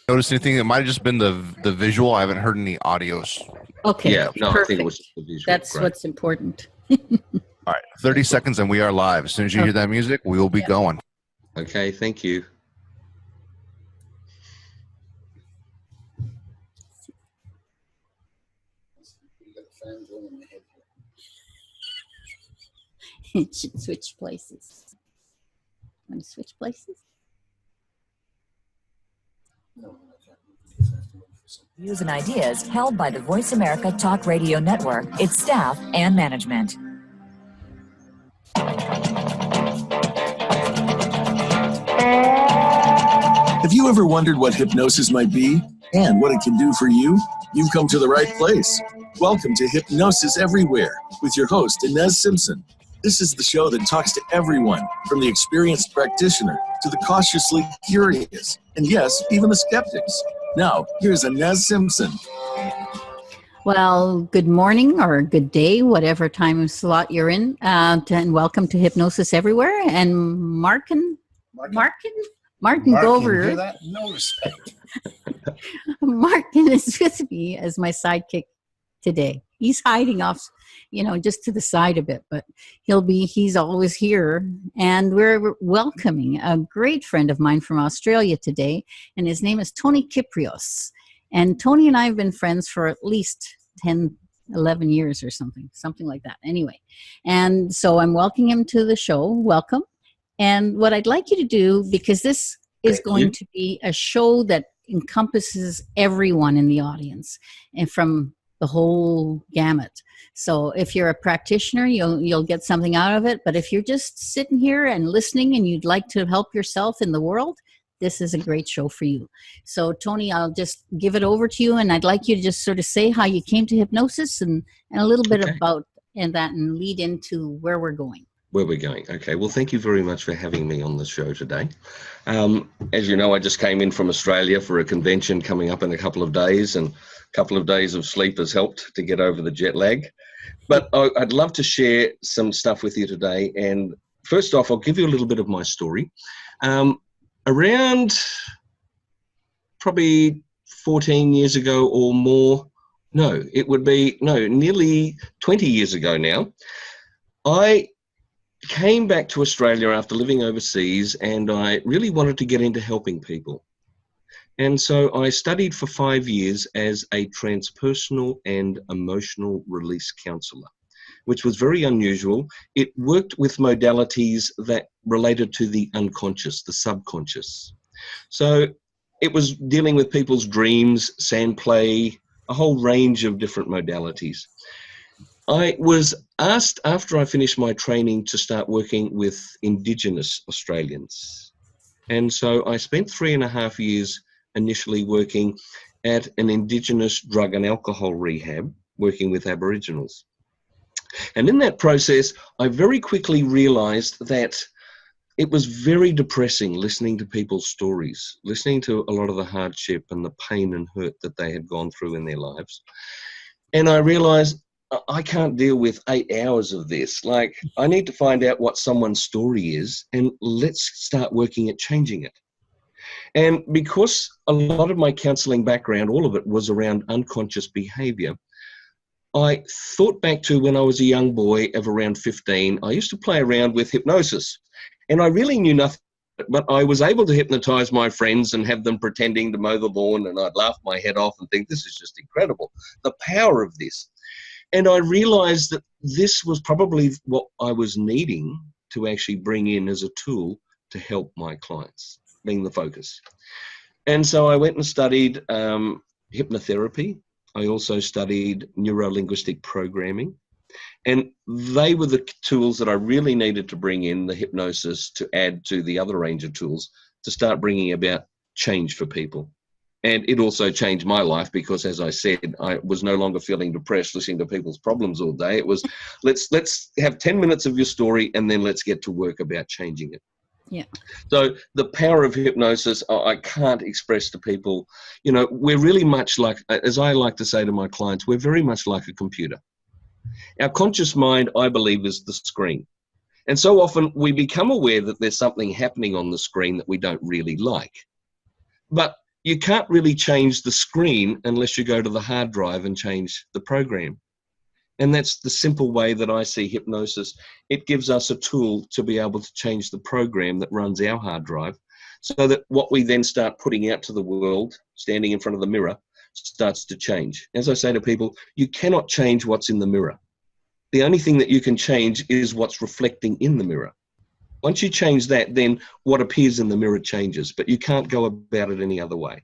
notice anything? It might have just been the visual. I haven't heard any audios. Okay. Yeah, no, perfect. I think it was just the visual. That's Great. what's important. All right, 30 seconds and we are live. As soon as you hear that music, we will be going. Okay, thank you. It should switch places. Want to switch places? Views and ideas held by the Voice America Talk Radio Network, its staff, and management. Have you ever wondered what hypnosis might be and what it can do for you? You've come to the right place. Welcome to Hypnosis-Everywhere with your host, Inez Simpson. This is the show that talks to everyone, from the experienced practitioner to the cautiously curious, and yes, even the skeptics. Now, here's Inez Simpson. Well, good morning or good day, whatever time slot you're in, and welcome to Hypnosis Everywhere. And Martin Gover. No respect. Martin is with me as my sidekick today. He's hiding off, just to the side a bit, but he's always here. And we're welcoming a great friend of mine from Australia today, and his name is Tony Kyprios. And Tony and I have been friends for at least 10, 11 years or something like that. Anyway, and so I'm welcoming him to the show. Welcome. And what I'd like you to do, because this is going to be a show that encompasses everyone in the audience and from the whole gamut. So if you're a practitioner, you'll get something out of it. But if you're just sitting here and listening and you'd like to help yourself in the world, this is a great show for you. So Tony, I'll just give it over to you, and I'd like you to just sort of say how you came to hypnosis and a little bit about that and lead into where we're going. Where we're going. Okay, well, thank you very much for having me on the show today. As you know, I just came in from Australia for a convention coming up in a couple of days, and a couple of days of sleep has helped to get over the jet lag. But I'd love to share some stuff with you today. And first off, I'll give you a little bit of my story. Around probably 14 years ago or more, nearly 20 years ago now, I came back to Australia after living overseas, and I really wanted to get into helping people. And so I studied for 5 years as a transpersonal and emotional release counselor, which was very unusual. It worked with modalities that related to the unconscious, the subconscious. So it was dealing with people's dreams, sand play, a whole range of different modalities. I was asked after I finished my training to start working with Indigenous Australians. And so I spent 3.5 years initially working at an Indigenous drug and alcohol rehab, working with Aboriginals. And in that process, I very quickly realized that it was very depressing listening to people's stories, listening to a lot of the hardship and the pain and hurt that they had gone through in their lives. And I realized I can't deal with 8 hours of this. Like, I need to find out what someone's story is, and let's start working at changing it. And because a lot of my counseling background, all of it was around unconscious behavior, I thought back to when I was a young boy of around 15. I used to play around with hypnosis, and I really knew nothing, but I was able to hypnotize my friends and have them pretending to mow the lawn, and I'd laugh my head off and think, this is just incredible, the power of this. And I realized that this was probably what I was needing to actually bring in as a tool to help my clients, being the focus. And so I went and studied hypnotherapy. I also studied neuro-linguistic programming. And they were the tools that I really needed to bring in, the hypnosis, to add to the other range of tools to start bringing about change for people. And it also changed my life because, as I said, I was no longer feeling depressed listening to people's problems all day. It was, let's have 10 minutes of your story and then let's get to work about changing it. Yeah. So the power of hypnosis, I can't express to people. We're really much like, as I like to say to my clients, we're very much like a computer. Our conscious mind, I believe, is the screen. And so often we become aware that there's something happening on the screen that we don't really like. But you can't really change the screen unless you go to the hard drive and change the program. And that's the simple way that I see hypnosis. It gives us a tool to be able to change the program that runs our hard drive, so that what we then start putting out to the world, standing in front of the mirror, starts to change. As I say to people, you cannot change what's in the mirror. The only thing that you can change is what's reflecting in the mirror. Once you change that, then what appears in the mirror changes, but you can't go about it any other way.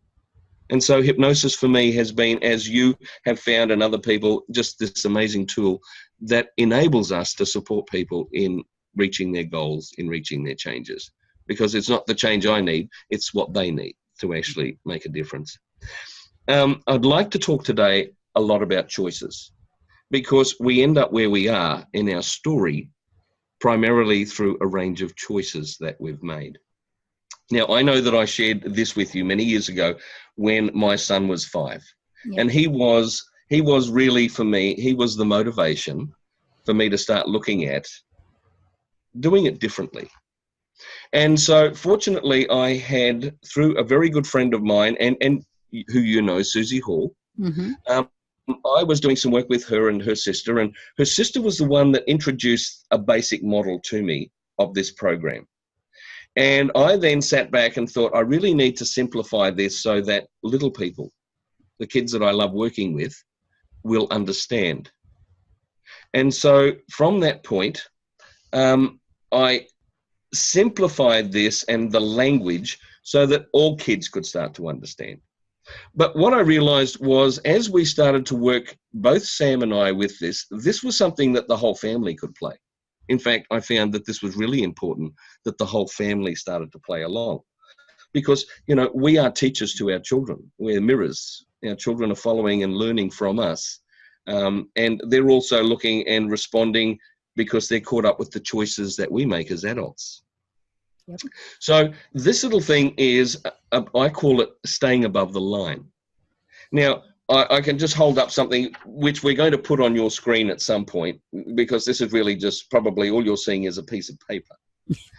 And so hypnosis for me has been, as you have found and other people, just this amazing tool that enables us to support people in reaching their goals, in reaching their changes. Because it's not the change I need, it's what they need to actually make a difference. I'd like to talk today a lot about choices, because we end up where we are in our story primarily through a range of choices that we've made. Now, I know that I shared this with you many years ago when my son was 5. Yeah. And he was really, for me, he was the motivation for me to start looking at doing it differently. And so fortunately, I had, through a very good friend of mine, and who you know, Susie Hall, I was doing some work with her and her sister was the one that introduced a basic model to me of this program. And I then sat back and thought, I really need to simplify this so that little people, the kids that I love working with, will understand. And so from that point, I simplified this and the language so that all kids could start to understand. But what I realized was, as we started to work, both Sam and I, with this was something that the whole family could play. In fact, I found that this was really important, that the whole family started to play along. Because, you know, we are teachers to our children. We're mirrors. Our children are following and learning from us. And they're also looking and responding because they're caught up with the choices that we make as adults. Yep. So this little thing is, I call it staying above the line. Now, I can just hold up something which we're going to put on your screen at some point, because this is really just probably all you're seeing is a piece of paper.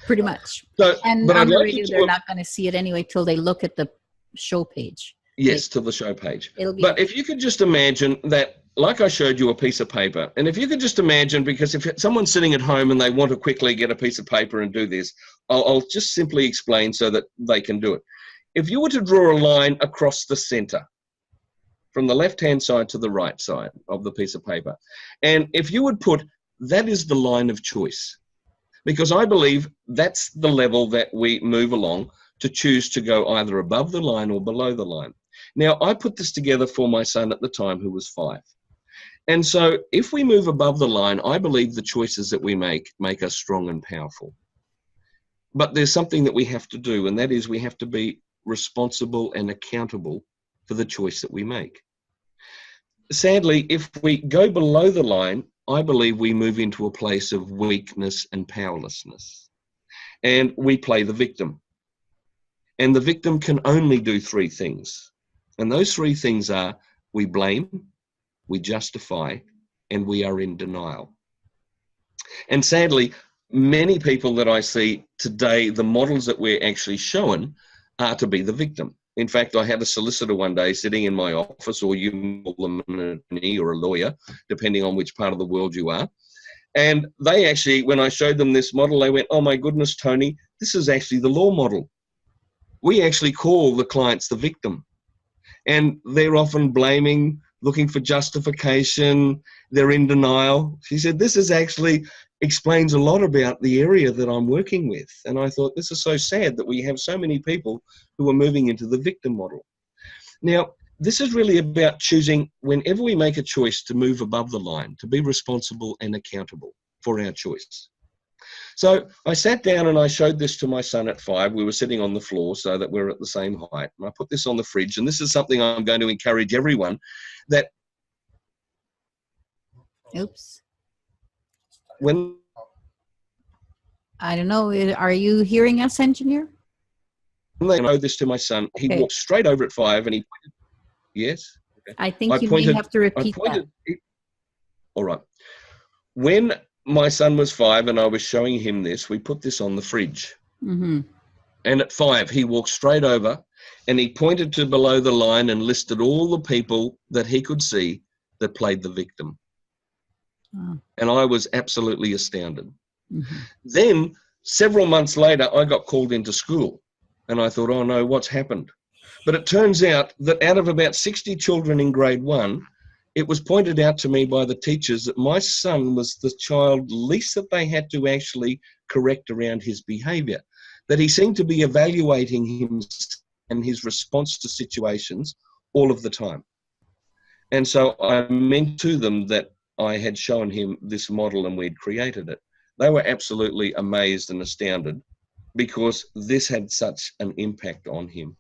Pretty much. So, And but on I'd the like radio, to they're talk, not going to see it anyway till they look at the show page. yes, to the show page. It'll be, But if you could just imagine that, like I showed you a piece of paper, and if you could just imagine, because if someone's sitting at home and they want to quickly get a piece of paper and do this, I'll just simply explain so that they can do it. If you were to draw a line across the center, from the left-hand side to the right side of the piece of paper, and if you would put, that is the line of choice, because I believe that's the level that we move along to choose to go either above the line or below the line. Now, I put this together for my son at the time, who was 5. And so if we move above the line, I believe the choices that we make us strong and powerful. But there's something that we have to do, and that is we have to be responsible and accountable for the choice that we make. Sadly, if we go below the line, I believe we move into a place of weakness and powerlessness. And we play the victim. And the victim can only do 3 things. And those 3 things are: we blame, we justify, and we are in denial. And sadly, many people that I see today, the models that we're actually shown are to be the victim. In fact, I had a solicitor one day sitting in my office, or you call them an attorney or a lawyer, depending on which part of the world you are. And they actually, when I showed them this model, they went, "Oh my goodness, Tony, this is actually the law model. We actually call the clients the victim." And they're often blaming, looking for justification, they're in denial. She said, this is actually explains a lot about the area that I'm working with. And I thought, this is so sad that we have so many people who are moving into the victim model. Now, this is really about choosing, whenever we make a choice, to move above the line, to be responsible and accountable for our choice. So I sat down and I showed this to my son at 5. We were sitting on the floor so that we're at the same height. And I put this on the fridge. And this is something I'm going to encourage everyone that. oops. When I don't know. Are you hearing us, engineer? they showed this to my son, he walked straight over at 5 and he pointed. Yes? Okay. I think you may have to repeat that. All right. When my son was 5 and I was showing him this, we put this on the fridge. Mm-hmm. And at 5, he walked straight over And he pointed to below the line and listed all the people that he could see that played the victim. Wow. And I was absolutely astounded. Mhm. Then several months later, I got called into school and I thought, oh no, what's happened? But it turns out that out of about 60 children in grade 1, it was pointed out to me by the teachers that my son was the child least that they had to actually correct around his behavior, that he seemed to be evaluating him and his response to situations all of the time. And so I meant to them that I had shown him this model and we'd created it. They were absolutely amazed and astounded because this had such an impact on him.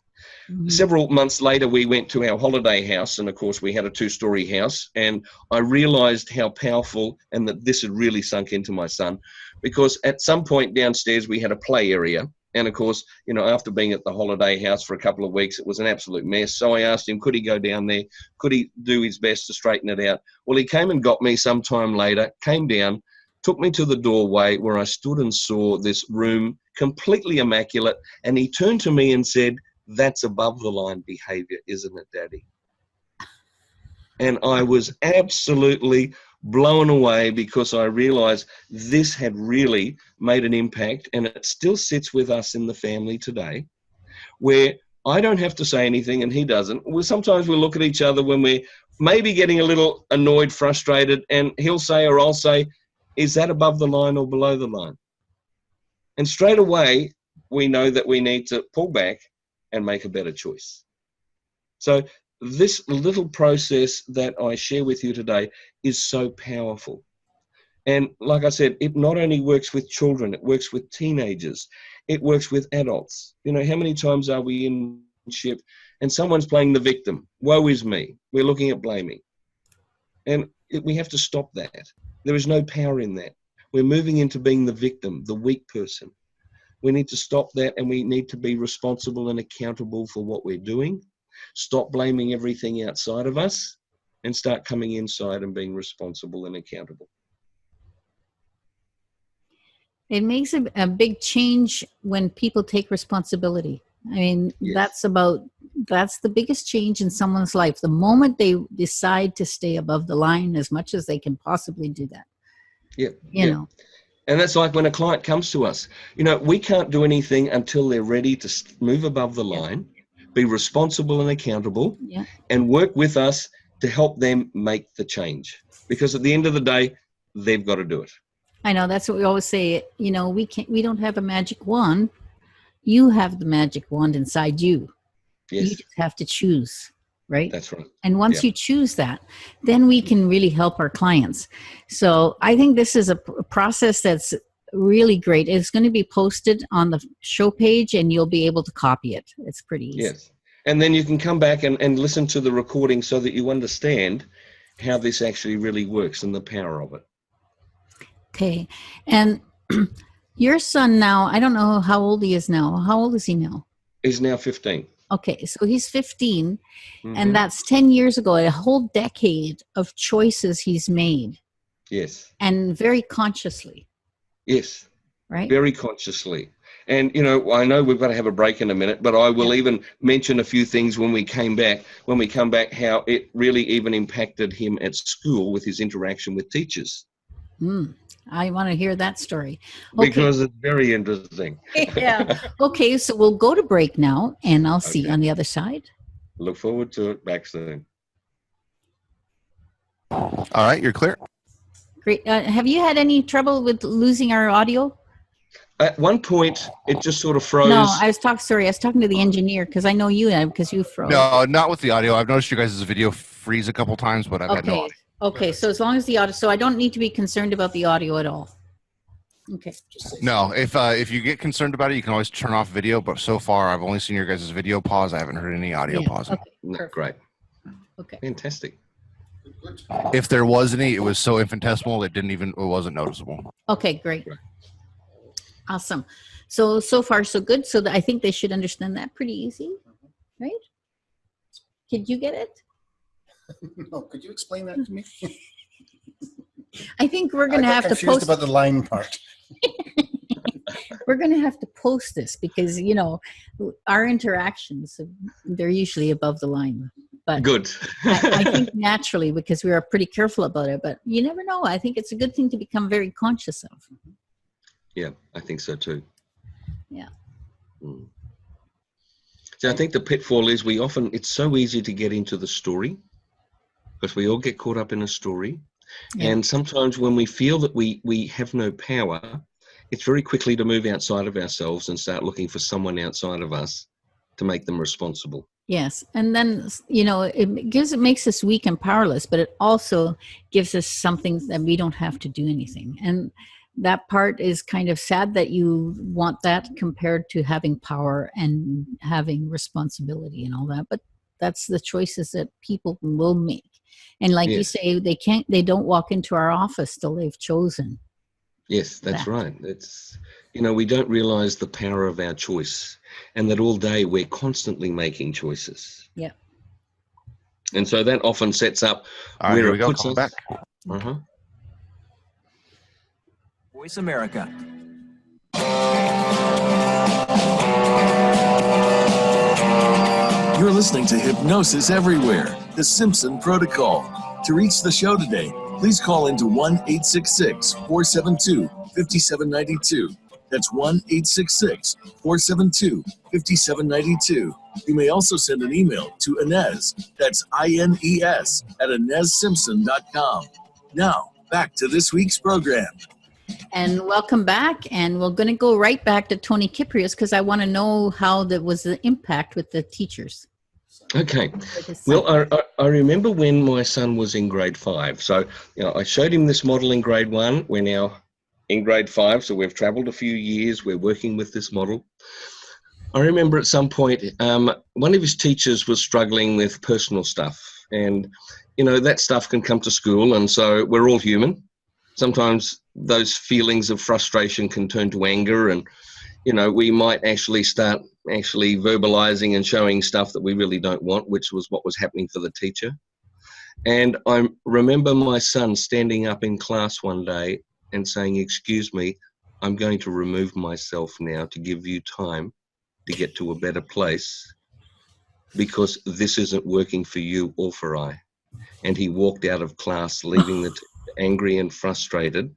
Mhm. Several months later, we went to our holiday house, and of course we had a 2-story house, and I realized how powerful and that this had really sunk into my son, because at some point downstairs we had a play area, and of course, you know, after being at the holiday house for a couple of weeks, it was an absolute mess. So I asked him, could he go down there? Could he do his best to straighten it out? Well, he came and got me sometime later, came down, took me to the doorway where I stood and saw this room completely immaculate, and he turned to me and said, that's above the line behavior, isn't it, Daddy? And I was absolutely blown away because I realized this had really made an impact, and it still sits with us in the family today, where I don't have to say anything and he doesn't. Sometimes we'll look at each other when we're maybe getting a little annoyed, frustrated, and he'll say or I'll say, is that above the line or below the line? And straight away, we know that we need to pull back and make a better choice. So this little process that I share with you today is so powerful. And like I said, it not only works with children, it works with teenagers, it works with adults. You know, how many times are we in ship and someone's playing the victim? Woe is me. We're looking at blaming. And we have to stop that. There is no power in that. We're moving into being the victim, the weak person. We need to stop that, and we need to be responsible and accountable for what we're doing. Stop blaming everything outside of us and start coming inside and being responsible and accountable. It makes a big change when people take responsibility. I mean, Yes. that's the biggest change in someone's life. The moment they decide to stay above the line as much as they can possibly do that. Yeah. You know. And that's like when a client comes to us, you know, we can't do anything until they're ready to move above the line, be responsible and accountable, and work with us to help them make the change. Because at the end of the day, they've got to do it. I know, that's what we always say. You know, we don't have a magic wand. You have the magic wand inside you. Yes. You just have to choose, right? That's right. And once you choose that, then we can really help our clients. So I think this is a process that's really great. It's going to be posted on the show page and you'll be able to copy it. It's pretty easy. Yes. And then you can come back and listen to the recording so that you understand how this actually really works and the power of it. Okay. And your son now, I don't know how old he is now. How old is he now? He's now 15. Okay, so he's 15, and that's 10 years ago, a whole decade of choices he's made. Yes. And very consciously. Yes. Right? Very consciously. And, you know, I know we've got to have a break in a minute, but I will even mention a few things when we come back, how it really even impacted him at school with his interaction with teachers. I want to hear that story. Okay. Because it's very interesting. Yeah. Okay, so we'll go to break now, and I'll see you on the other side. Look forward to it. Back soon. All right, you're clear. Great. Have you had any trouble with losing our audio? At one point, it just sort of froze. No, I was talking to the engineer because I know you have, because you froze. No, not with the audio. I've noticed you guys' video freeze a couple times, but I've had no audio. Okay, so as long as the audio, so I don't need to be concerned about the audio at all. Okay. No, if you get concerned about it, you can always turn off video. But so far, I've only seen your guys' video pause. I haven't heard any audio pause. Okay. No, great. Okay. Fantastic. If there was any, it was so infinitesimal it wasn't noticeable. Okay, great. Awesome. So far so good. So I think they should understand that pretty easy, right? Did you get it? No, could you explain that to me? I think we're going to have to post about the line part. We're going to have to post this because, our interactions, they're usually above the line. But Good. I think naturally, because we are pretty careful about it, but you never know. I think it's a good thing to become very conscious of. Yeah, I think so too. Yeah. Mm. So I think the pitfall is it's so easy to get into the story because we all get caught up in a story. Yeah. And sometimes when we feel that we have no power, it's very quickly to move outside of ourselves and start looking for someone outside of us to make them responsible. Yes. And then, it makes us weak and powerless, but it also gives us something that we don't have to do anything. And that part is kind of sad that you want that compared to having power and having responsibility and all that. But that's the choices that people will make. And like you say, they don't walk into our office till they've chosen. Yes, that's right. It's, we don't realize the power of our choice and that all day we're constantly making choices. Yeah. And so that often sets up All right, where here we it go. puts Call us. back. Uh-huh. Voice America. You're listening to Hypnosis Everywhere, the Simpson Protocol. To reach the show today, please call into 1-866-472-5792. That's 1-866-472-5792. You may also send an email to Inez, that's INES, at InezSimpson.com. Now, back to this week's program. And welcome back. And we're going to go right back to Tony Kyprios because I want to know how that was the impact with the teachers. Okay. Well, I remember when my son was in grade 5. So, I showed him this model in grade 1. We're now in grade 5, so we've traveled a few years. We're working with this model. I remember at some point, one of his teachers was struggling with personal stuff. And, that stuff can come to school. And so we're all human. Sometimes those feelings of frustration can turn to anger and, we might actually start verbalizing and showing stuff that we really don't want, which was what was happening for the teacher. And I remember my son standing up in class one day and saying, "Excuse me, I'm going to remove myself now to give you time to get to a better place because this isn't working for you or for I." And he walked out of class, leaving the teacher angry and frustrated.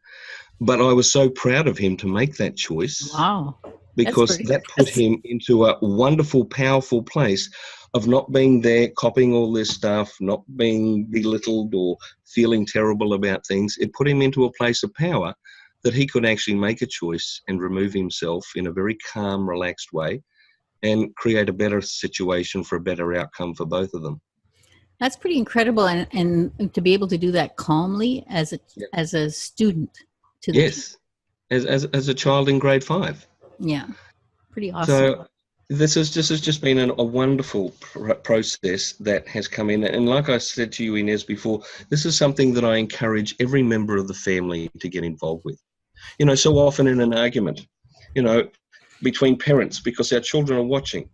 But I was so proud of him to make that choice. Wow. Because that put him into a wonderful, powerful place of not being there, copying all this stuff, not being belittled or feeling terrible about things. It put him into a place of power that he could actually make a choice and remove himself in a very calm, relaxed way and create a better situation for a better outcome for both of them. That's pretty incredible. And to be able to do that calmly as a student. Yes, as a child in grade 5. Yeah, pretty awesome. So this has just been a wonderful process that has come in. And like I said to you, Inez, before, this is something that I encourage every member of the family to get involved with. So often in an argument, between parents, because our children are watching,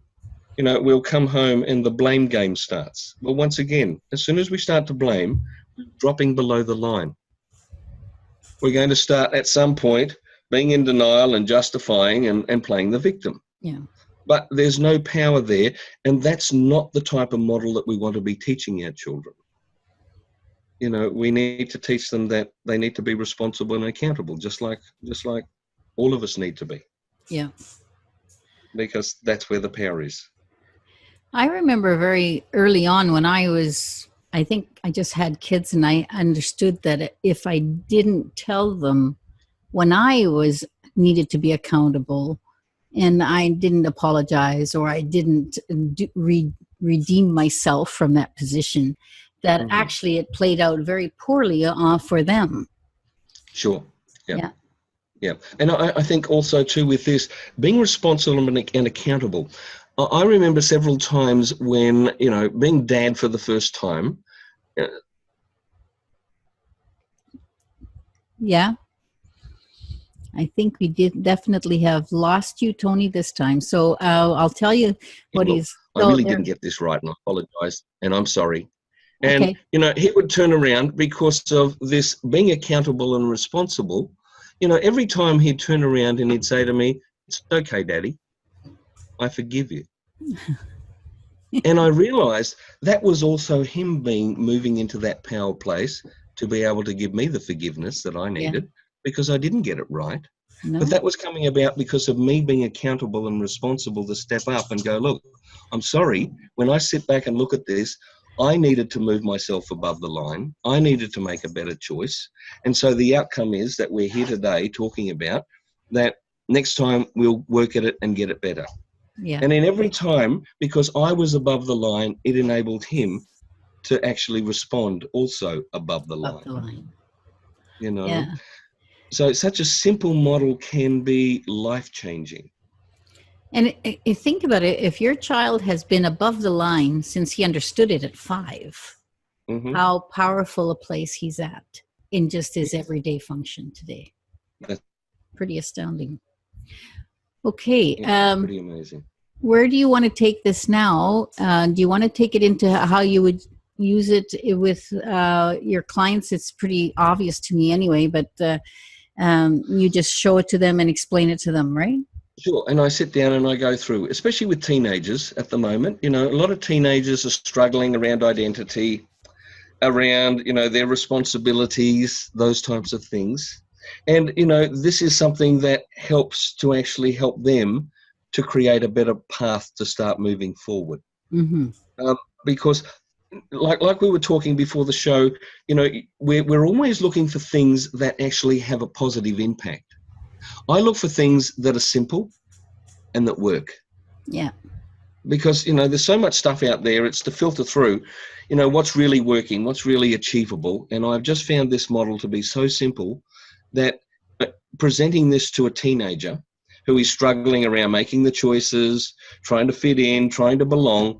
we'll come home and the blame game starts. Well, once again, as soon as we start to blame, we're dropping below the line. We're going to start at some point being in denial and justifying and playing the victim. Yeah. But there's no power there, and that's not the type of model that we want to be teaching our children. We need to teach them that they need to be responsible and accountable, just like all of us need to be. Yeah. Because that's where the power is. I remember very early on when I think I just had kids and I understood that if I didn't tell them when I needed to be accountable and I didn't apologize or I didn't redeem myself from that position, that actually it played out very poorly for them. Sure. Yeah. Yeah. And I think also too with this, being responsible and accountable. I remember several times when, being dad for the first time. Yeah. I think we definitely have lost you, Tony, this time. So I'll tell you what I really didn't get this right, and I apologize, and I'm sorry. And, okay. He would turn around because of this being accountable and responsible. every time he'd turn around and he'd say to me, "It's okay, Daddy. I forgive you." And I realized that was also him moving into that power place to be able to give me the forgiveness that I needed because I didn't get it right. No. But that was coming about because of me being accountable and responsible to step up and go, "Look, I'm sorry. When I sit back and look at this, I needed to move myself above the line. I needed to make a better choice." And so the outcome is that we're here today talking about that next time we'll work at it and get it better. Yeah. And in every time, because I was above the line, it enabled him to actually respond also above the Above the line. line. Yeah. So such a simple model can be life-changing. And think about it. If your child has been above the line since he understood it at 5, how powerful a place he's at in just his everyday function today. That's pretty astounding. Okay. pretty amazing. Where do you want to take this now? Do you want to take it into how you would use it with your clients? It's pretty obvious to me anyway, but you just show it to them and explain it to them, right? Sure, and I sit down and I go through, especially with teenagers at the moment. A lot of teenagers are struggling around identity, around, their responsibilities, those types of things. And, this is something that helps to actually help them to create a better path to start moving forward. Because like we were talking before the show, we're always looking for things that actually have a positive impact. I look for things that are simple and that work. Yeah. Because, there's so much stuff out there. It's to filter through, what's really working, what's really achievable. And I've just found this model to be so simple that presenting this to a teenager who is struggling around making the choices, trying to fit in, trying to belong,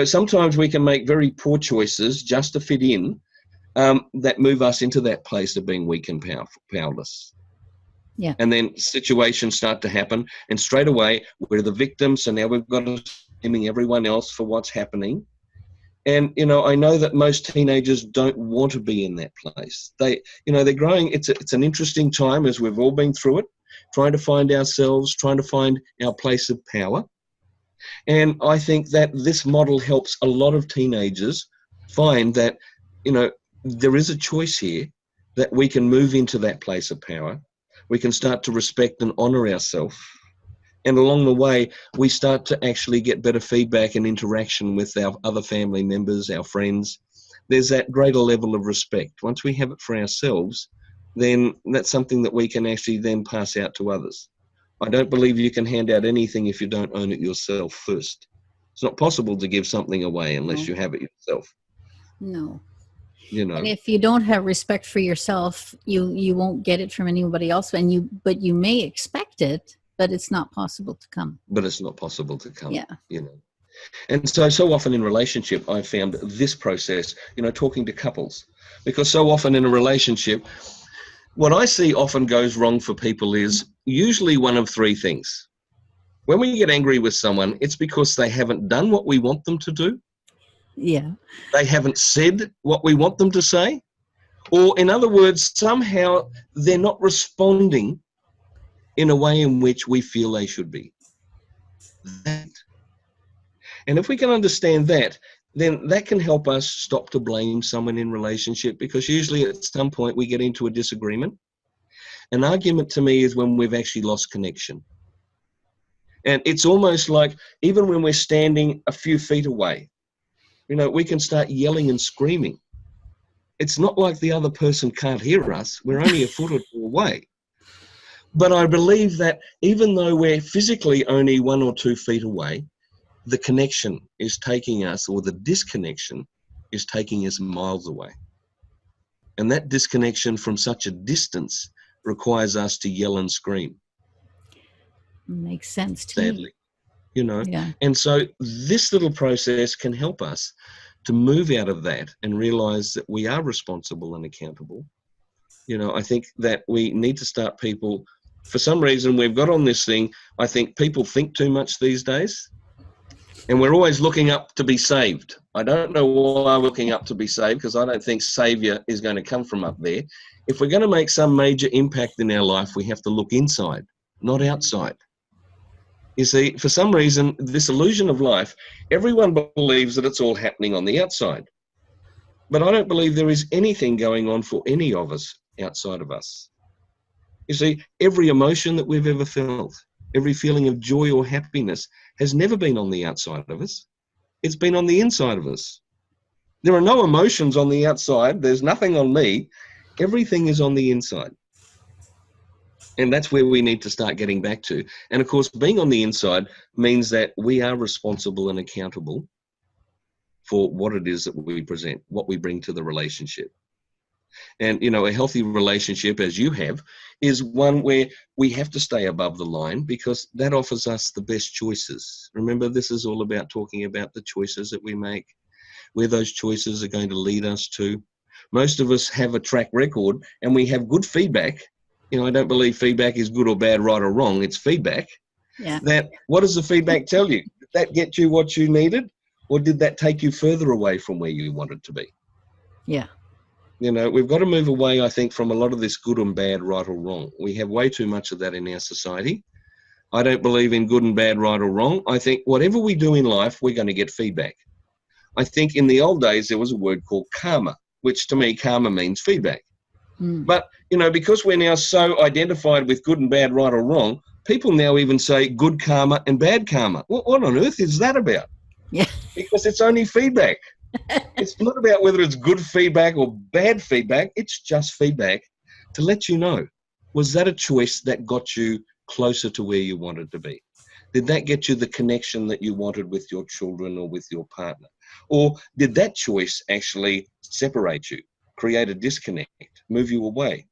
sometimes we can make very poor choices just to fit in that move us into that place of being weak and powerless. Yeah. And then situations start to happen, and straight away we're the victim. So now we've got to blaming everyone else for what's happening. And I know that most teenagers don't want to be in that place. They're growing. It's an interesting time, as we've all been through it, trying to find ourselves, trying to find our place of power. And I think that this model helps a lot of teenagers find that there is a choice here, that we can move into that place of power. We can start to respect and honor ourselves. And along the way, we start to actually get better feedback and interaction with our other family members, our friends. There's that greater level of respect. Once we have it for ourselves, then that's something that we can actually then pass out to others. I don't believe you can hand out anything if you don't own it yourself first. It's not possible to give something away unless you have it yourself. No. And if you don't have respect for yourself, you won't get it from anybody else. But you may expect it, but it's not possible to come. But it's not possible to come. Yeah. And so often in relationship, I've found this process, talking to couples, because so often in a relationship, what I see often goes wrong for people is usually one of 3 things. When we get angry with someone, it's because they haven't done what we want them to do. Yeah. They haven't said what we want them to say. Or in other words, somehow they're not responding in a way in which we feel they should be. And if we can understand that, then that can help us stop to blame someone in relationship, because usually at some point we get into a disagreement. An argument to me is when we've actually lost connection. And it's almost like even when we're standing a few feet away, we can start yelling and screaming. It's not like the other person can't hear us. We're only a foot or 2 away. But I believe that even though we're physically only 1 or 2 feet away, the connection is taking us, or the disconnection is taking us miles away. And that disconnection from such a distance requires us to yell and scream. Makes sense to sadly. me. Yeah. And so this little process can help us to move out of that and realize that we are responsible and accountable. I think that we need to start people, for some reason we've got on this thing, I think people think too much these days. And we're always looking up to be saved. I don't know why we're looking up to be saved, because I don't think Saviour is going to come from up there. If we're going to make some major impact in our life, we have to look inside, not outside. You see, for some reason, this illusion of life, everyone believes that it's all happening on the outside. But I don't believe there is anything going on for any of us outside of us. You see, every emotion that we've ever felt, every feeling of joy or happiness has never been on the outside of us. It's been on the inside of us. There are no emotions on the outside. There's nothing on me. Everything is on the inside. And that's where we need to start getting back to. And of course, being on the inside means that we are responsible and accountable for what it is that we present, what we bring to the relationship. And, you know, a healthy relationship, as you have, is one where we have to stay above the line, because that offers us the best choices. Remember, this is all about talking about the choices that we make, where those choices are going to lead us to. Most of us have a track record and we have good feedback. You know, I don't believe feedback is good or bad, right or wrong. It's feedback. Yeah. That, what does the feedback tell you? Did that get you what you needed? Or did that take you further away from where you wanted to be? Yeah. You know, we've got to move away, I think, from a lot of this good and bad, right or wrong. We have way too much of that in our society. I don't believe in good and bad, right or wrong. I think whatever we do in life, we're going to get feedback. I think in the old days, there was a word called karma, which to me, karma means feedback. But, you know, because we're now so identified with good and bad, right or wrong, people now even say good karma and bad karma. What on earth is that about? Yeah. Because it's only feedback. It's not about whether it's good feedback or bad feedback. It's just feedback to let you know, was that a choice that got you closer to where you wanted to be? Did that get you the connection that you wanted with your children or with your partner? Or did that choice actually separate you, create a disconnect, move you away?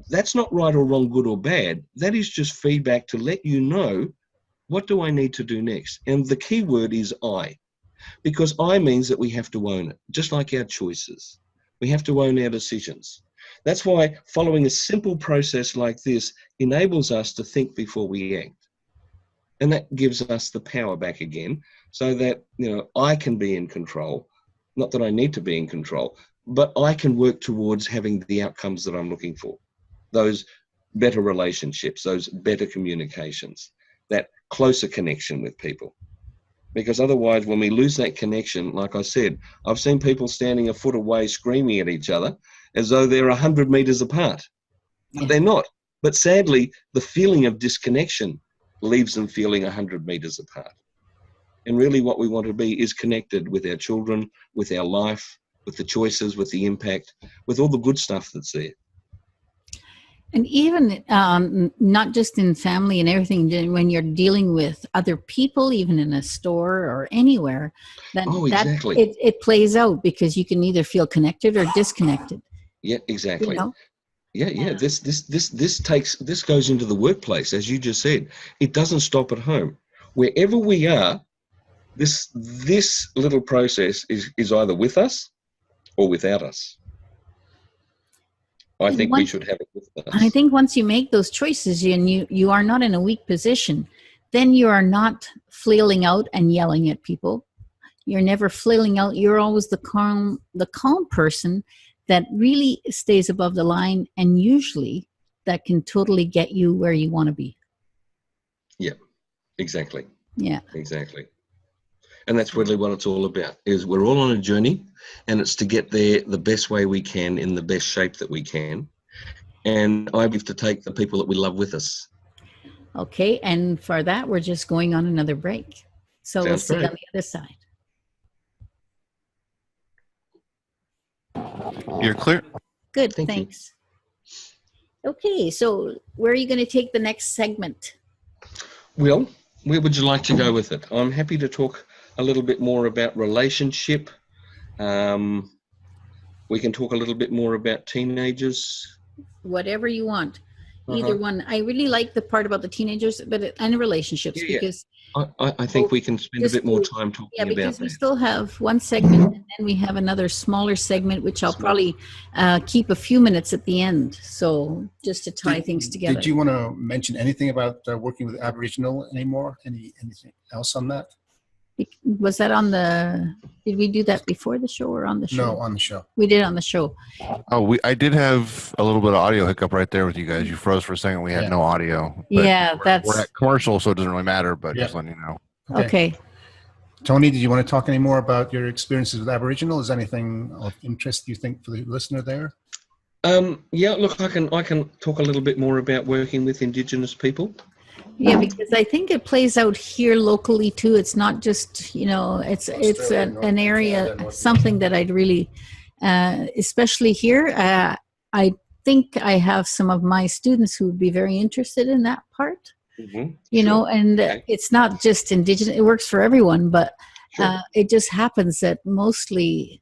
That's not right or wrong, good or bad. That is just feedback to let you know, what do I need to do next? And the key word is I. Because I means that we have to own it, just like our choices. We have to own our decisions. That's why following a simple process like this enables us to think before we act. And that gives us the power back again, so that, you know, I can be in control. Not that I need to be in control, but I can work towards having the outcomes that I'm looking for. Those better relationships, those better communications, that closer connection with people. Because otherwise, when we lose that connection, like I said, I've seen people standing a foot away screaming at each other as though they're 100 meters apart. But they're not. But sadly, the feeling of disconnection leaves them feeling 100 meters apart. And really what we want to be is connected with our children, with our life, with the choices, with the impact, with all the good stuff that's there. And even not just in family and everything, when you're dealing with other people, even in a store or anywhere, exactly. it plays out, because you can either feel connected or disconnected. Yeah, exactly. You know? Yeah. This goes into the workplace, as you just said. It doesn't stop at home. Wherever we are, this little process is either with us or without us. I think we should have it with us. I think once you make those choices and you are not in a weak position, then you are not flailing out and yelling at people. You're never flailing out. You're always the calm person that really stays above the line, and usually that can totally get you where you want to be. Yeah, exactly. Yeah. Exactly. And that's really what it's all about, is we're all on a journey, and it's to get there the best way we can, in the best shape that we can. And I have to take the people that we love with us. Okay, and for that, we're just going on another break. So we'll see you on the other side. You're clear. Good, Thank you. thanks. Okay, so where are you going to take the next segment? Well, where would you like to go with it? I'm happy to talk a little bit more about relationship. We can talk a little bit more about teenagers. Whatever you want. Either one. I really like the part about the teenagers, and relationships, because I think we can spend a bit more time talking about that. Yeah, because we still have one segment, and then we have another smaller segment, which I'll probably keep a few minutes at the end. So just to tie things together. Did you want to mention anything about working with Aboriginal anymore? Anything else on that? Was that on the? Did we do that before the show or on the show? No, on the show. We did on the show. Oh, I did have a little bit of audio hiccup right there with you guys. You froze for a second. We had Yeah. no audio. But Yeah, we're at commercial, so it doesn't really matter. But Yeah. just letting you know. Okay. Tony, did you want to talk any more about your experiences with Aboriginal? Is anything of interest you think for the listener there? Yeah, look, I can talk a little bit more about working with Indigenous people. Yeah, because I think it plays out here locally too. It's not just, it's an area, something that I'd really, especially here. I think I have some of my students who would be very interested in that part. Mm-hmm. And Okay. it's not just Indigenous. It works for everyone, but Sure. it just happens that mostly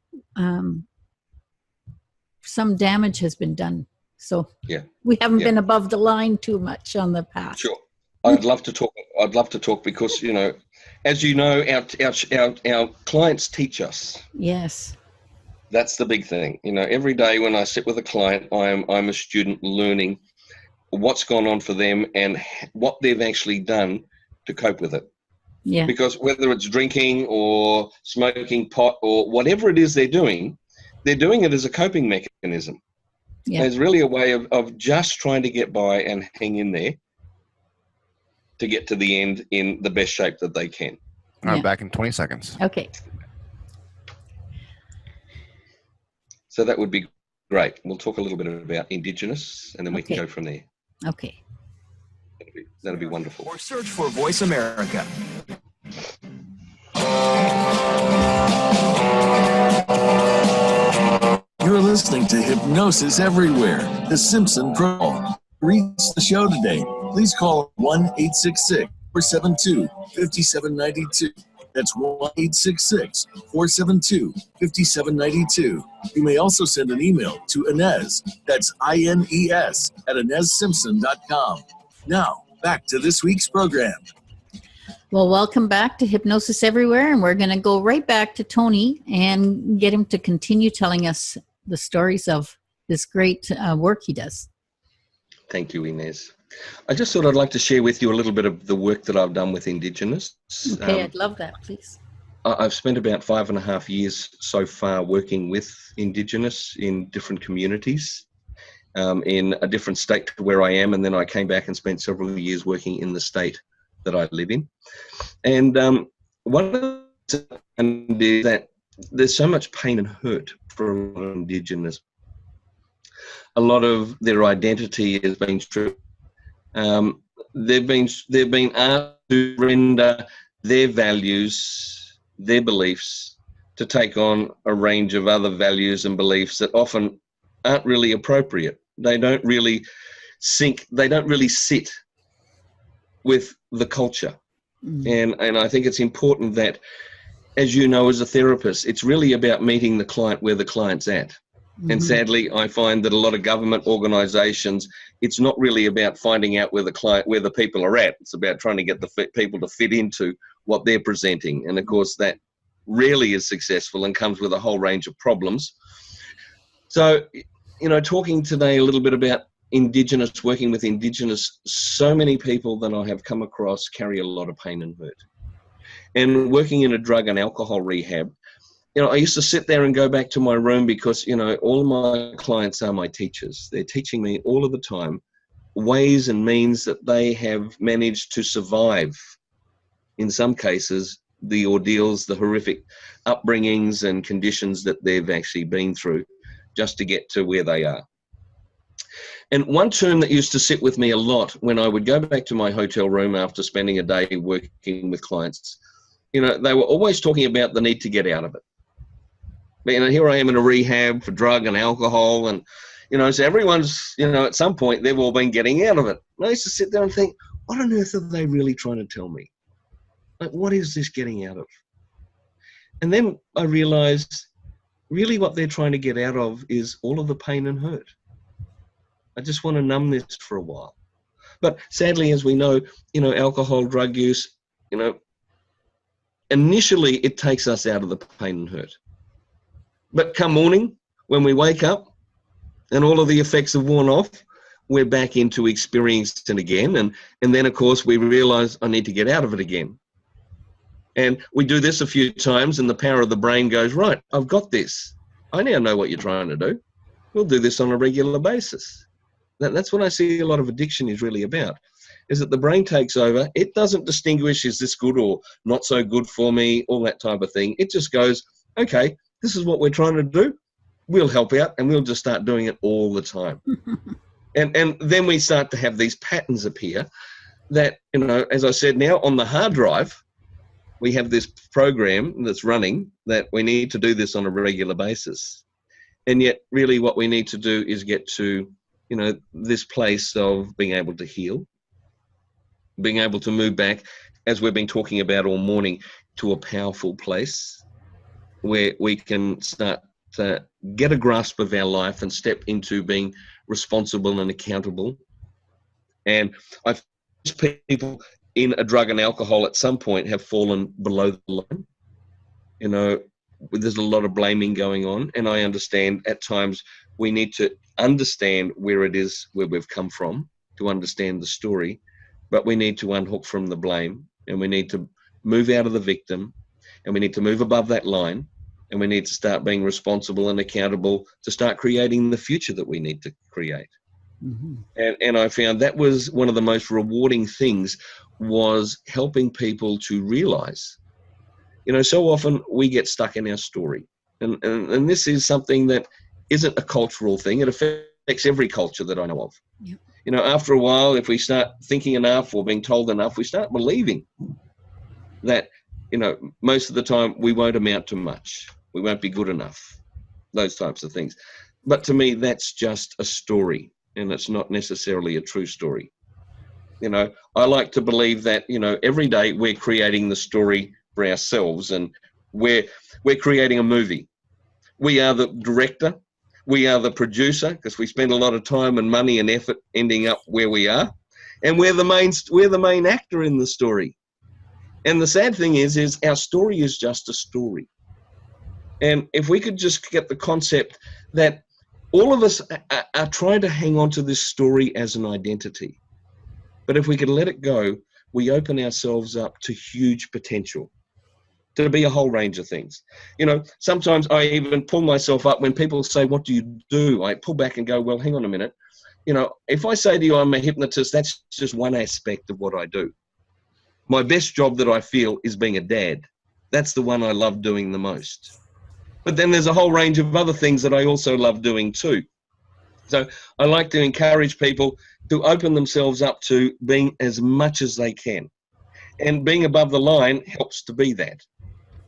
some damage has been done. So Yeah. we haven't Yeah. been above the line too much on the path. Sure. I'd love to talk because, as you know, our clients teach us. Yes. That's the big thing. Every day when I sit with a client, I'm a student learning what's gone on for them and what they've actually done to cope with it. Yeah. Because whether it's drinking or smoking pot or whatever it is they're doing it as a coping mechanism. Yeah. It's really a way of just trying to get by and hang in there to get to the end in the best shape that they can. I'm Yeah. back in 20 seconds. Okay. So that would be great. We'll talk a little bit about Indigenous and then we can Okay. go from there. Okay. That'd be wonderful. Or search for Voice America. You're listening to Hypnosis Everywhere, the Simpson Pro. Reach the show today. Please call 1-866-472-5792. That's 1-866-472-5792. You may also send an email to Inez, that's INES, at InezSimpson.com. Now, back to this week's program. Well, welcome back to Hypnosis Everywhere, and we're going to go right back to Tony and get him to continue telling us the stories of this great work he does. Thank you, Inez. I just thought I'd like to share with you a little bit of the work that I've done with Indigenous. Okay, I'd love that, please. I've spent about 5.5 years so far working with Indigenous in different communities in a different state to where I am, and then I came back and spent several years working in the state that I live in. And one of the things is that there's so much pain and hurt for a lot of Indigenous. A lot of their identity has been stripped. They've been asked to render their values, their beliefs, to take on a range of other values and beliefs that often aren't really appropriate. They don't really sit with the culture. And I think it's important that, as you know, as a therapist, it's really about meeting the client where the client's at. And sadly, I find that a lot of government organisations, it's not really about finding out where the people are at. It's about trying to get the people to fit into what they're presenting. And of course, that rarely is successful and comes with a whole range of problems. So, talking today a little bit about Indigenous, working with Indigenous, so many people that I have come across carry a lot of pain and hurt. And working in a drug and alcohol rehab, I used to sit there and go back to my room because, all of my clients are my teachers. They're teaching me all of the time ways and means that they have managed to survive, in some cases, the ordeals, the horrific upbringings and conditions that they've actually been through just to get to where they are. And one term that used to sit with me a lot when I would go back to my hotel room after spending a day working with clients, they were always talking about the need to get out of it. Here I am in a rehab for drug and alcohol, and so everyone's, at some point they've all been getting out of it. And I used to sit there and think, what on earth are they really trying to tell me? Like, what is this getting out of? And then I realized really what they're trying to get out of is all of the pain and hurt. I just want to numb this for a while. But sadly, as we know, alcohol, drug use, initially it takes us out of the pain and hurt. But come morning, when we wake up and all of the effects have worn off, we're back into experiencing it again. And then, of course, we realize I need to get out of it again. And we do this a few times and the power of the brain goes, right, I've got this. I now know what you're trying to do. We'll do this on a regular basis. That's what I see a lot of addiction is really about, is that the brain takes over. It doesn't distinguish, is this good or not so good for me, all that type of thing. It just goes, okay, this is what we're trying to do. We'll help out, and we'll just start doing it all the time. And then we start to have these patterns appear that, you know, as I said, now on the hard drive, we have this program that's running that we need to do this on a regular basis. And yet really what we need to do is get to, you know, this place of being able to heal, being able to move back, as we've been talking about all morning, to a powerful place where we can start to get a grasp of our life and step into being responsible and accountable. And I've people in a drug and alcohol at some point have fallen below the line. You know, there's a lot of blaming going on, and I understand at times we need to understand where it is, where we've come from, to understand the story, but we need to unhook from the blame, and we need to move out of the victim, and we need to move above that line, and we need to start being responsible and accountable to start creating the future that we need to create. Mm-hmm. And I found that was one of the most rewarding things, was helping people to realize, you know, so often we get stuck in our story. And this is something that isn't a cultural thing. It affects every culture that I know of. Yep. You know, after a while, if we start thinking enough or being told enough, we start believing that, you know, most of the time we won't amount to much. We won't be good enough, those types of things. But to me, that's just a story, and it's not necessarily a true story. You know, I like to believe that, you know, every day we're creating the story for ourselves, and we're creating a movie. We are the director, we are the producer, because we spend a lot of time and money and effort ending up where we are, and we're the main actor in the story. And the sad thing is our story is just a story. And if we could just get the concept that all of us are trying to hang on to this story as an identity, but if we could let it go, we open ourselves up to huge potential, to be a whole range of things. You know, sometimes I even pull myself up when people say, what do you do? I pull back and go, well, hang on a minute. You know, if I say to you I'm a hypnotist, that's just one aspect of what I do. My best job that I feel is being a dad. That's the one I love doing the most. But then there's a whole range of other things that I also love doing too. So I like to encourage people to open themselves up to being as much as they can. And being above the line helps to be that.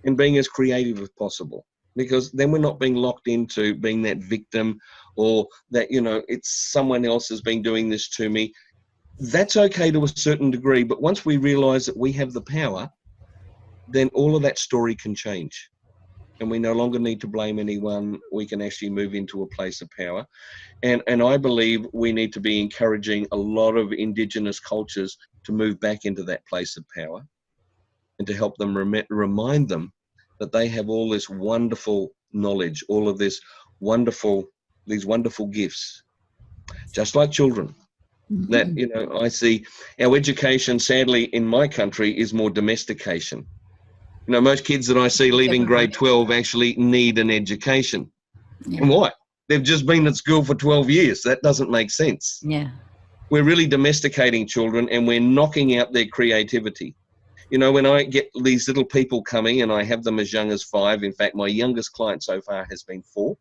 And being as creative as possible. Because then we're not being locked into being that victim, or that, you know, it's someone else has been doing this to me. That's okay to a certain degree, but once we realize that we have the power, then all of that story can change. And we no longer need to blame anyone. We can actually move into a place of power. And I believe we need to be encouraging a lot of Indigenous cultures to move back into that place of power, and to help them remind them that they have all this wonderful knowledge, all of these wonderful gifts, just like children. Mm-hmm. That, you know, I see our education, sadly, in my country is more domestication. You know, most kids that I see leaving grade 12 actually need an education. Yeah. And why? They've just been at school for 12 years. That doesn't make sense. Yeah. We're really domesticating children, and we're knocking out their creativity. You know, when I get these little people coming, and I have them as young as 5, in fact, my youngest client so far has been 4,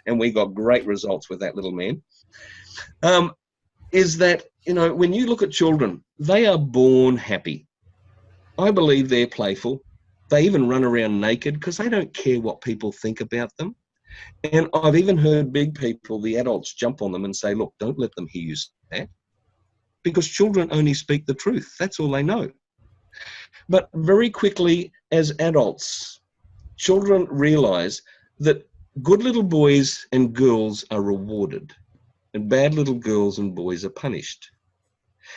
and we got great results with that little man, is that, you know, when you look at children, they are born happy. I believe they're playful. They even run around naked because they don't care what people think about them. And I've even heard big people, the adults, jump on them and say, look, don't let them hear you say that, because children only speak the truth. That's all they know. But very quickly, as adults, children realize that good little boys and girls are rewarded, and bad little girls and boys are punished.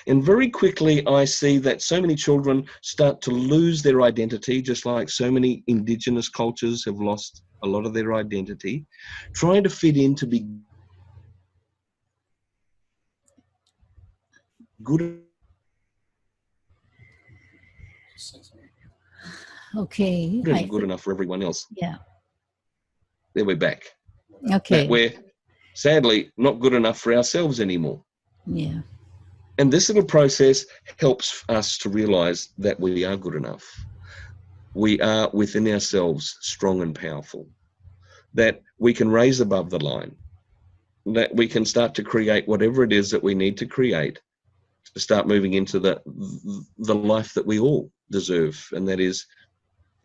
And very quickly, I see that so many children start to lose their identity, just like so many Indigenous cultures have lost a lot of their identity, trying to fit in to be good. Okay. Really good enough for everyone else. Yeah. There we're back. Okay. That we're sadly not good enough for ourselves anymore. Yeah. And this little process helps us to realize that we are good enough. We are within ourselves strong and powerful, that we can raise above the line, that we can start to create whatever it is that we need to create to start moving into the life that we all deserve. And that is,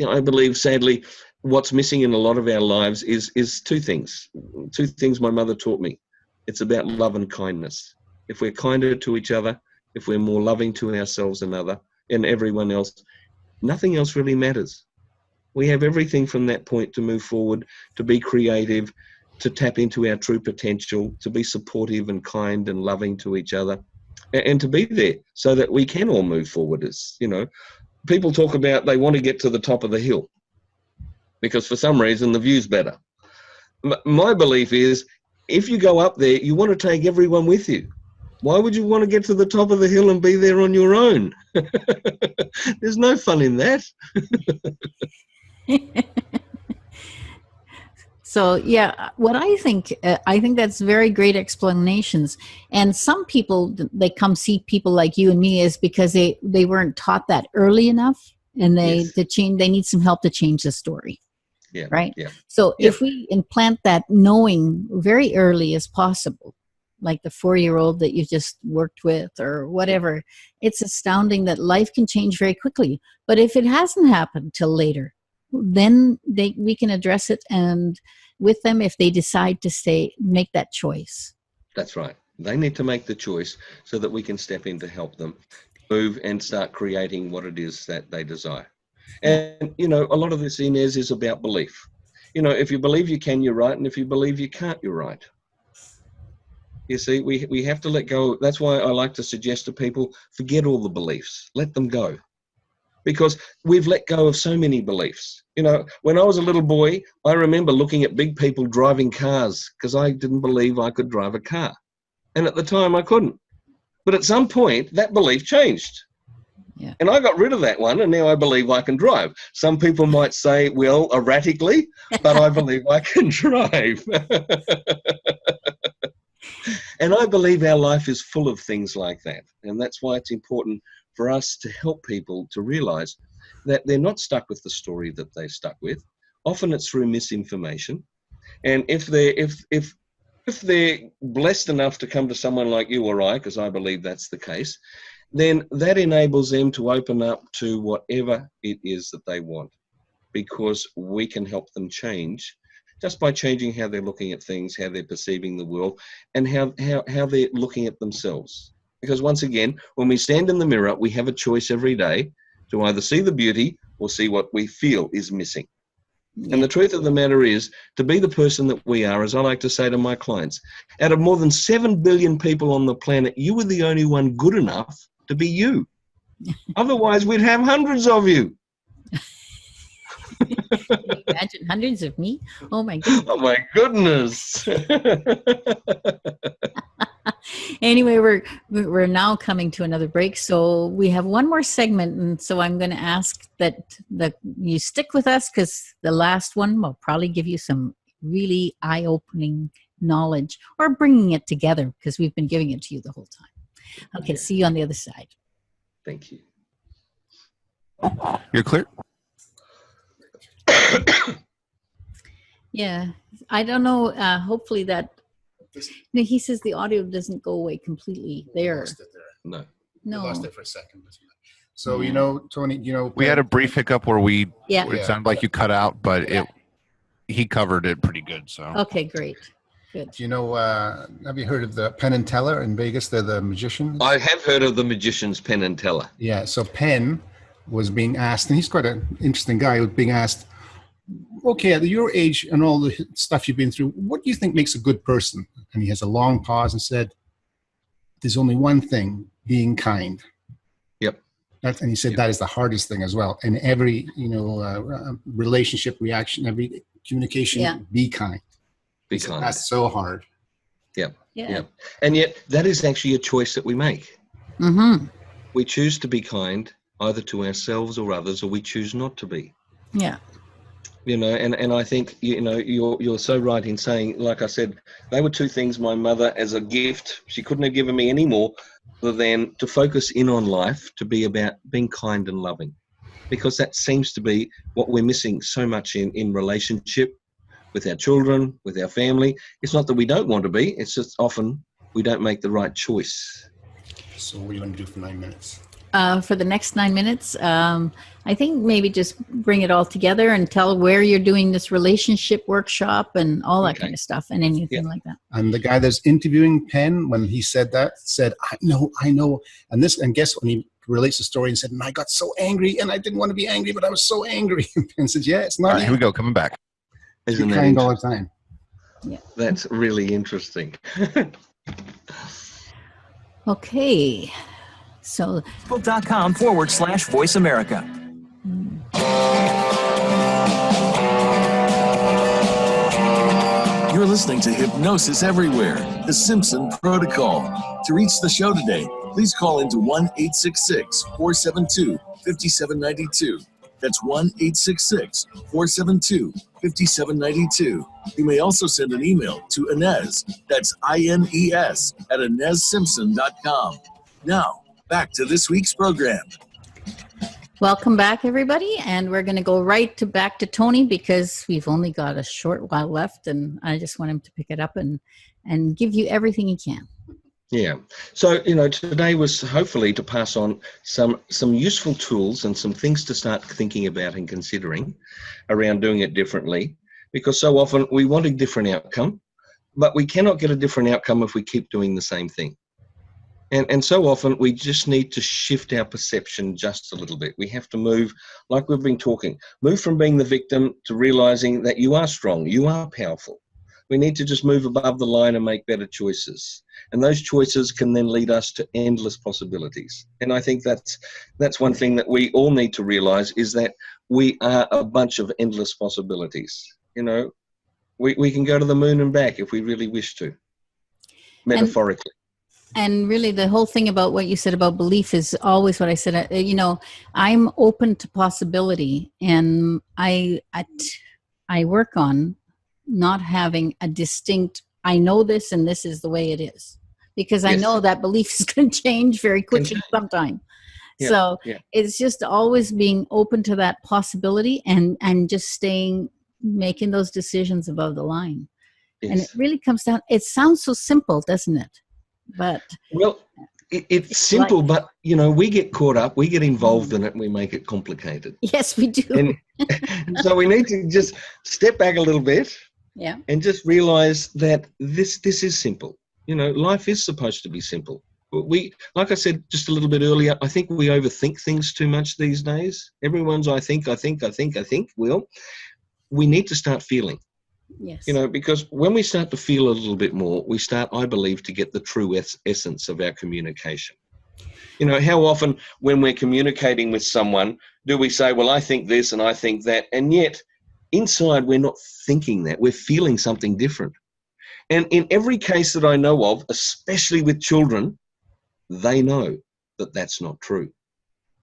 I believe, sadly, what's missing in a lot of our lives is two things. Two things my mother taught me. It's about love and kindness. If we're kinder to each other, if we're more loving to ourselves and everyone else, nothing else really matters. We have everything from that point to move forward, to be creative, to tap into our true potential, to be supportive and kind and loving to each other, and to be there so that we can all move forward. As people talk about they want to get to the top of the hill because for some reason the view's better. My belief is if you go up there, you want to take everyone with you. Why would you want to get to the top of the hill and be there on your own? There's no fun in that. So yeah, what I think that's very great explanations. And some people, they come see people like you and me is because they weren't taught that early enough, and they need some help to change the story. Yeah. Right. Yeah. So if we implant that knowing very early as possible, like the 4-year-old that you just worked with or whatever, it's astounding that life can change very quickly. But if it hasn't happened till later, then we can address it and with them if they decide to make that choice. That's right. They need to make the choice so that we can step in to help them move and start creating what it is that they desire. And, a lot of this, Inez, is about belief. If you believe you can, you're right. And if you believe you can't, you're right. You see, we have to let go. That's why I like to suggest to people, forget all the beliefs. Let them go. Because we've let go of so many beliefs. When I was a little boy, I remember looking at big people driving cars because I didn't believe I could drive a car. And at the time, I couldn't. But at some point, that belief changed. Yeah. And I got rid of that one, and now I believe I can drive. Some people might say, well, erratically, but I believe I can drive. And I believe our life is full of things like that. And that's why it's important for us to help people to realize that they're not stuck with the story that they're stuck with. Often it's through misinformation. And if they're blessed enough to come to someone like you or I, because I believe that's the case, then that enables them to open up to whatever it is that they want, because we can help them change just by changing how they're looking at things, how they're perceiving the world, and how they're looking at themselves. Because once again, when we stand in the mirror, we have a choice every day to either see the beauty or see what we feel is missing. Yeah. And the truth of the matter is, to be the person that we are, as I like to say to my clients, out of more than 7 billion people on the planet, you were the only one good enough to be you. Otherwise, we'd have hundreds of you. Can you imagine hundreds of me? Oh my goodness. Oh my goodness. Anyway, we're now coming to another break, so we have one more segment, and so I'm going to ask that you stick with us, because the last one will probably give you some really eye-opening knowledge, or bringing it together, because we've been giving it to you the whole time. Okay, see you on the other side. Thank you. You're clear? Yeah, I don't know. Hopefully that. No, he says the audio doesn't go away completely. There. Lost it there. No. Lost it for a second. So Tony, we had a brief hiccup where Yeah. it sounded like you cut out, but he covered it pretty good. So Okay, great, good. Do you know? Have you heard of the Penn and Teller in Vegas? They're the magicians. I have heard of the magician's Penn and Teller. Yeah. So Penn was being asked, and he's quite an interesting guy. He was being asked, okay, at your age and all the stuff you've been through, what do you think makes a good person? And he has a long pause and said, there's only one thing, being kind. Yep. And he said that is the hardest thing as well. In every, relationship, reaction, every communication, be kind. Be kind. That's so hard. Yep. Yeah. Yep. And yet that is actually a choice that we make. Mm-hmm. We choose to be kind either to ourselves or others, or we choose not to be. Yeah. And I think, you're so right in saying, like I said, they were two things my mother, as a gift, she couldn't have given me any more than to focus in on life, to be about being kind and loving, because that seems to be what we're missing so much in relationship with our children, with our family. It's not that we don't want to be, it's just often we don't make the right choice. So what do you want to do for 9 minutes? For the next 9 minutes, I think maybe just bring it all together and tell where you're doing this relationship workshop and all that kind of stuff, and anything like that. And the guy that's interviewing Penn, when he said that, said, I know. And guess when he relates the story and said, and I got so angry, and I didn't want to be angry, but I was so angry. And Penn said, yeah, it's not. All right, here we go, coming back. Isn't Be that kind all the time. Yeah. That's really interesting. Okay. So Facebook.com/Voice America. You're listening to Hypnosis Everywhere, the Simpson Protocol. To reach the show today, please call into 1-866-472-5792. That's 1-866-472-5792. You may also send an email to Inez, that's INES, at InezSimpson.com. Now, back to this week's program. welcome back, everybody. And we're going to go back to Tony, because we've only got a short while left, and I just want him to pick it up and give you everything he can. Yeah. So, today was hopefully to pass on some useful tools and some things to start thinking about and considering around doing it differently, because so often we want a different outcome, but we cannot get a different outcome if we keep doing the same thing. And so often we just need to shift our perception just a little bit. We have to move, like we've been talking, move from being the victim to realizing that you are strong, you are powerful. We need to just move above the line and make better choices. And those choices can then lead us to endless possibilities. And I think that's one thing that we all need to realize, is that we are a bunch of endless possibilities. We can go to the moon and back if we really wish to, metaphorically. And really, the whole thing about what you said about belief is always what I said. I'm open to possibility, and I work on not having a distinct, I know this and this is the way it is, because I know that belief is going to change very quickly sometime. Yeah, so it's just always being open to that possibility and just making those decisions above the line. Yes. And it really comes down, it sounds so simple, doesn't it? But it's simple, but we get caught up, we get involved in it, and we make it complicated. Yes, we do. And so we need to just step back a little bit, and just realize that this is simple. Life is supposed to be simple. We, like I said just a little bit earlier, I think we overthink things too much these days. Everyone's I think. Well, we need to start feeling. Yes. Because when we start to feel a little bit more, we start, I believe, to get the true essence of our communication. How often when we're communicating with someone do we say, well, I think this and I think that, and yet inside we're not thinking that, we're feeling something different. And in every case that I know of, especially with children, they know that that's not true,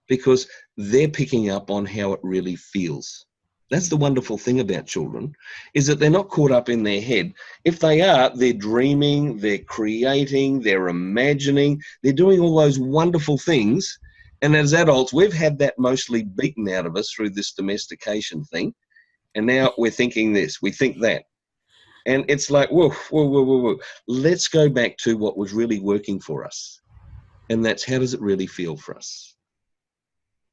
because they're picking up on how it really feels. That's the wonderful thing about children, is that they're not caught up in their head. If they are, they're dreaming, they're creating, they're imagining, they're doing all those wonderful things. And as adults, we've had that mostly beaten out of us through this domestication thing. And now we're thinking this, we think that. And it's like, whoa. Let's go back to what was really working for us. And that's, how does it really feel for us?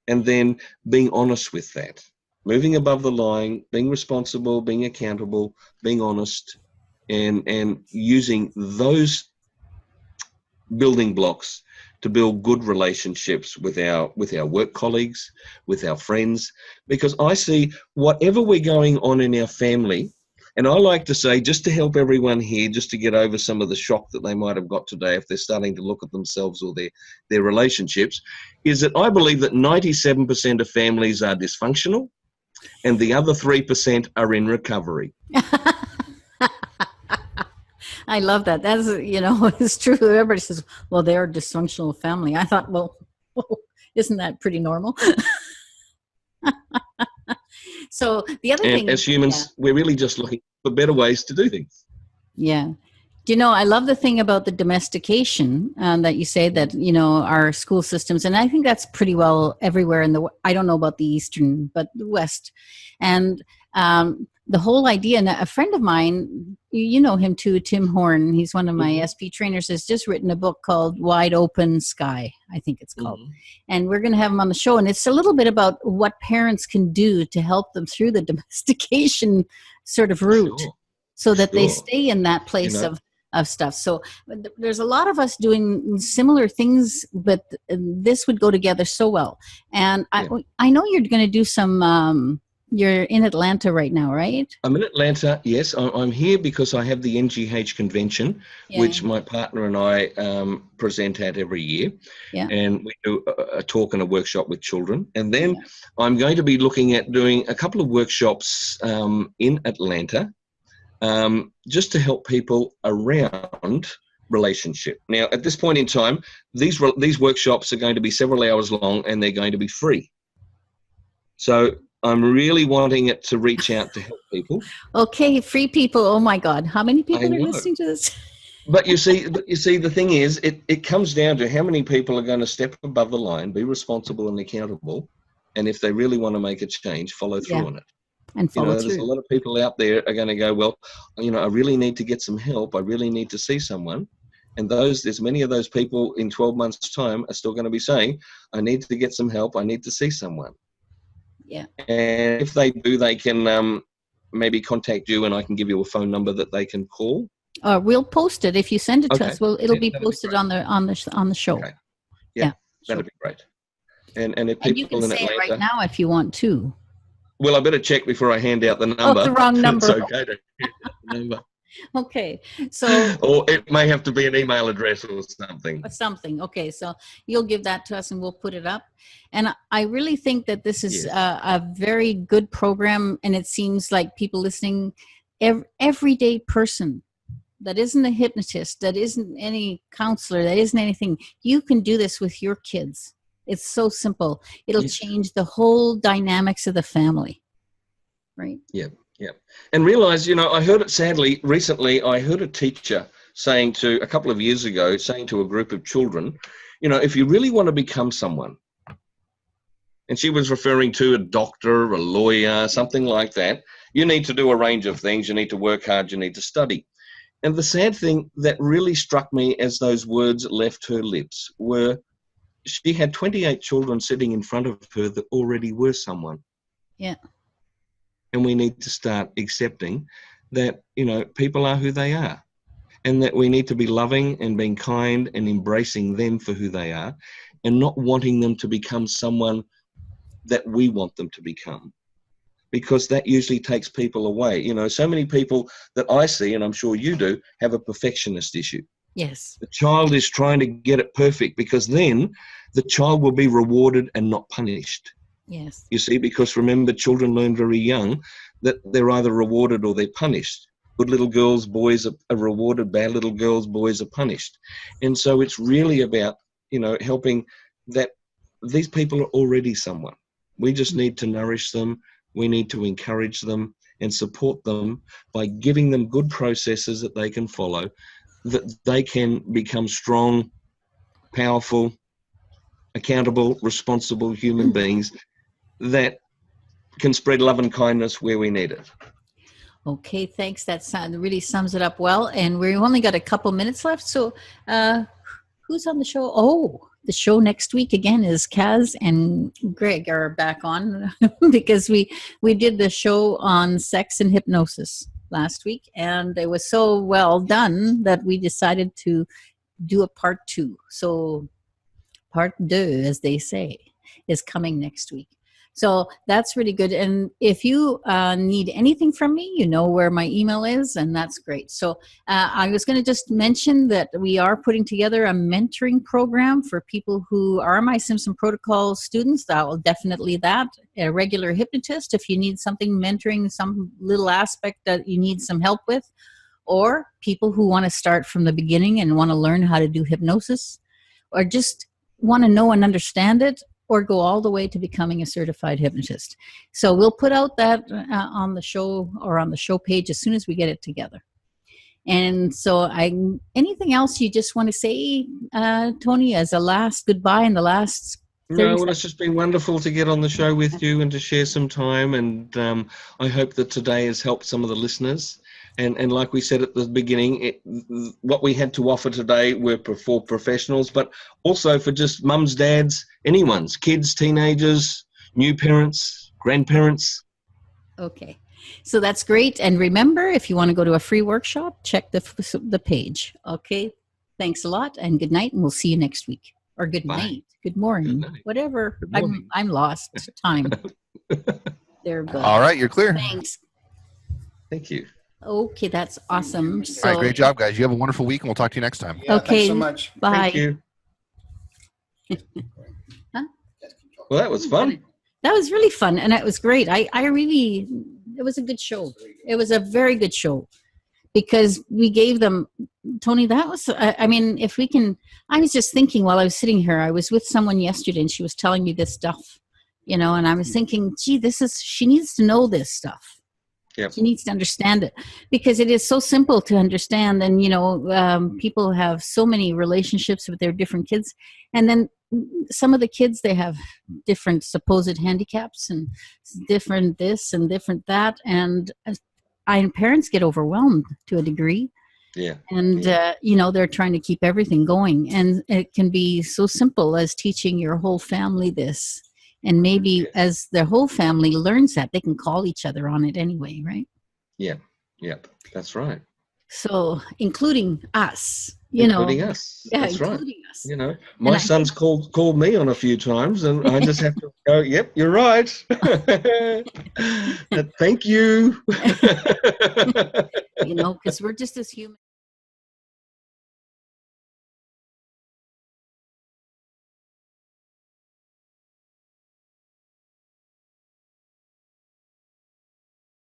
And then being honest with that. Moving above the line, being responsible, being accountable, being honest, and using those building blocks to build good relationships with our work colleagues, with our friends. Because I see whatever we're going on in our family, and I like to say, just to help everyone here, just to get over some of the shock that they might have got today if they're starting to look at themselves or their relationships, is that I believe that 97% of families are dysfunctional, and the other 3% are in recovery. I love that. That's, it's true. Everybody says, well, they're a dysfunctional family. I thought, well, Isn't that pretty normal? So the other And thing, as humans, we're really just looking for better ways to do things. yeah. Do you know, I love the thing about the domestication that you say that, you know, our school systems, and I think that's pretty well everywhere in the, I don't know about the Eastern, but the West. And the whole idea, and a friend of mine, you know him too, Tim Horn, he's one of my SP trainers, has just written a book called Wide Open Sky, I think it's called. And we're going to have him on the show. And it's a little bit about what parents can do to help them through the domestication sort of route. Sure. So that they Sure. stay in that place You know, of stuff. So there's a lot of us doing similar things, but this would go together so well. And I know you're going to do some, you're in Atlanta right now, right? I'm in Atlanta, yes. I'm here because I have the NGH convention, which my partner and I present at every year. Yeah. And we do a talk and a workshop with children. And then I'm going to be looking at doing a couple of workshops in Atlanta just to help people around relationship. Now, at this point in time, these workshops are going to be several hours long and they're going to be free. So I'm really wanting it to reach out to help people. Okay, free people. Oh my God. How many people are listening to this? But you see, the thing is, it comes down to how many people are going to step above the line, be responsible and accountable, and if they really want to make a change, follow through on it. And follow There's a through. lot of people out there are going to go, well, I really need to get some help. I really need to see someone. And there's many of those people in 12 months' time are still going to be saying, I need to get some help. I need to see someone. Yeah. And if they do, they can maybe contact you, and I can give you a phone number that they can call. We'll post it if you send it to us. Well, it'll be that'd be posted great. on the show. Okay. Yeah, that'd be great. And if And you people can in say Atlanta, it right now if you want to. well, I better check before I hand out the number. Oh, the wrong number. It's okay to hand out the number. Okay, so Or it may have to be an email address or something. something. Okay, so you'll give that to us and we'll put it up. And I really think that this is a very good program, and it seems like people listening, everyday person that isn't a hypnotist, that isn't any counselor, that isn't anything, you can do this with your kids. It's so simple. It'll change the whole dynamics of the family, right? Yeah. Yeah. And realize, I heard it sadly, recently, I heard a teacher saying a couple of years ago, saying to a group of children, if you really want to become someone, and she was referring to a doctor, a lawyer, something like that, you need to do a range of things. You need to work hard. You need to study. And the sad thing that really struck me as those words left her lips were she had 28 children sitting in front of her that already were someone. Yeah. And we need to start accepting that, people are who they are, and that we need to be loving and being kind and embracing them for who they are, and not wanting them to become someone that we want them to become, because that usually takes people away. So many people that I see, and I'm sure you do, have a perfectionist issue. Yes. The child is trying to get it perfect, because then the child will be rewarded and not punished. Yes. You see, because remember, children learn very young that they're either rewarded or they're punished. Good little girls, boys are rewarded. Bad little girls, boys are punished. And so it's really about, helping that these people are already someone. We just need to nourish them. We need to encourage them and support them by giving them good processes that they can follow, that they can become strong, powerful, accountable, responsible human beings that can spread love and kindness where we need it. Okay, thanks. That really sums it up well. And we've only got a couple minutes left. So who's on the show? Oh, the show next week again is Kaz and Greg are back on because we did the show on sex and hypnosis last week. And it was so well done that we decided to do a part 2. So part 2, as they say, is coming next week. So that's really good. And if you need anything from me, you know where my email is, and that's great. So I was going to just mention that we are putting together a mentoring program for people who are my Simpson Protocol students. That will definitely a regular hypnotist, if you need something mentoring, some little aspect that you need some help with, or people who want to start from the beginning and want to learn how to do hypnosis, or just want to know and understand it. or go all the way to becoming a certified hypnotist. So we'll put out that on the show or on the show page as soon as we get it together. And so anything else you just want to say, Tony, as a last goodbye and the last 30 No, well, seconds? it's just been wonderful to get on the show with you and to share some time. And I hope that today has helped some of the listeners. And like we said at the beginning, what we had to offer today were for professionals, but also for just mums, dads, anyone's, kids, teenagers, new parents, grandparents. Okay. So that's great. And remember, if you want to go to a free workshop, check the page. Okay. Thanks a lot and good night. And we'll see you next week. Or good Bye. night. Good morning. Good night. Whatever. Good morning. I'm lost. Time. There, good. All right, you're clear. Thanks. Thank you. Okay, that's awesome. All So, right, great job, guys. You have a wonderful week, and we'll talk to you next time. Yeah, Okay. Thanks so much. Bye. Thank you. Well, that was fun. That was really fun, and it was great. It was a good show. It was a very good show because we gave them, Tony, that was, I mean, if we can, I was just thinking while I was sitting here, I was with someone yesterday and she was telling me this stuff, you know, and I was thinking, gee, she needs to know this stuff. Yep. She needs to understand it because it is so simple to understand. And, you know, people have so many relationships with their different kids. And then some of the kids, they have different supposed handicaps and different this and different that. And parents get overwhelmed to a degree. Yeah. And, you know, they're trying to keep everything going. And it can be so simple as teaching your whole family this. And maybe as their whole family learns that, they can call each other on it anyway, right? Yeah. Yep. That's right. So, including us, Including us. Yeah, That's right. including us. You know, my son's called me on a few times, and I just have to go, yep, you're right. Thank you. You know, because we're just as human.